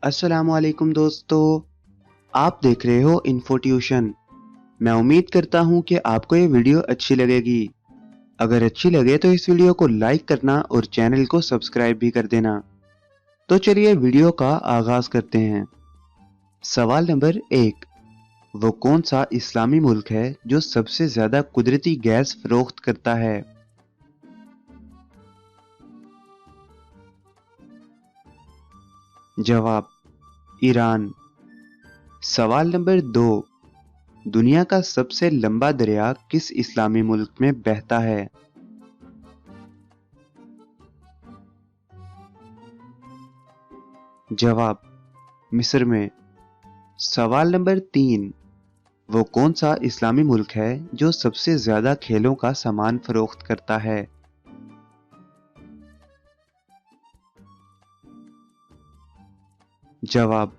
अस्सलामुअलैकुम दोस्तों, आप देख रहे हो इन्फो ट्यूशन। मैं उम्मीद करता हूँ कि आपको ये वीडियो अच्छी लगेगी। अगर अच्छी लगे तो इस वीडियो को लाइक करना और चैनल को सब्सक्राइब भी कर देना। तो चलिए वीडियो का आगाज करते हैं। सवाल नंबर 1, वो कौन सा इस्लामी मुल्क है जो सबसे ज्यादा कुदरती गैस फरोख्त करता है? जवाब, ईरान। सवाल नंबर 2, दुनिया का सबसे लंबा दरिया किस इस्लामी मुल्क में बहता है? जवाब, मिस्र में। सवाल नंबर 3, वो कौन सा इस्लामी मुल्क है जो सबसे ज्यादा खेलों का सामान फरोख्त करता है? जवाब,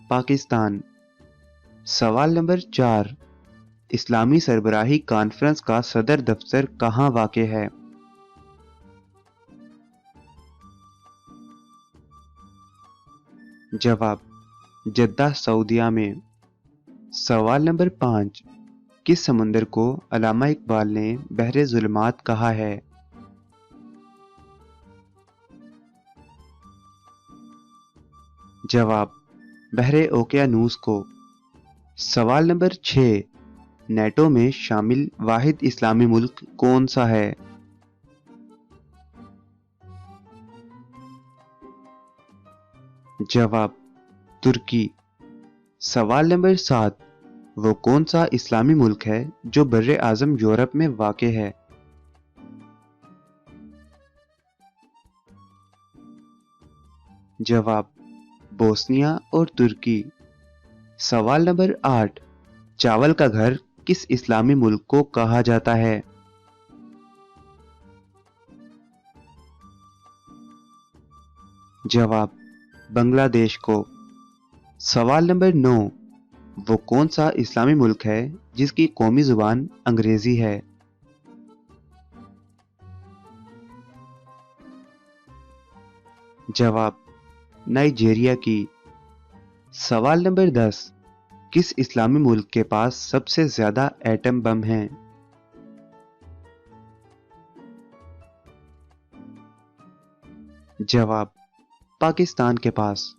पाकिस्तान। सवाल नंबर 4, इस्लामी सरबराही कॉन्फ्रेंस का सदर दफ्तर कहाँ वाक़ है? जवाब, जद्दा सऊदीया में। सवाल नंबर 5, किस समुंदर को अल्लामा इकबाल ने बहरे ज़ुल्मात कहा है? जवाब, बहरे ओकियानूस को। सवाल नंबर 6, नेटो में शामिल वाहिद इस्लामी मुल्क कौन सा है? जवाब, तुर्की। सवाल नंबर 7, वो कौन सा इस्लामी मुल्क है जो बर्रे आज़म यूरोप में वाक़ है? जवाब, बोस्निया और तुर्की। सवाल नंबर 8, चावल का घर किस इस्लामी मुल्क को कहा जाता है? जवाब, बांग्लादेश को। सवाल नंबर 9, वो कौन सा इस्लामी मुल्क है जिसकी कौमी ज़ुबान अंग्रेज़ी है? जवाब, नाइजीरिया की। सवाल नंबर 10, किस इस्लामी मुल्क के पास सबसे ज्यादा एटम बम हैं? जवाब, पाकिस्तान के पास।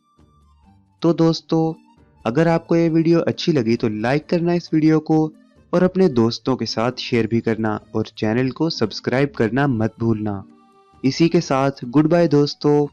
तो दोस्तों, अगर आपको ये वीडियो अच्छी लगी तो लाइक करना इस वीडियो को, और अपने दोस्तों के साथ शेयर भी करना, और चैनल को सब्सक्राइब करना मत भूलना। इसी के साथ गुड बाय दोस्तों।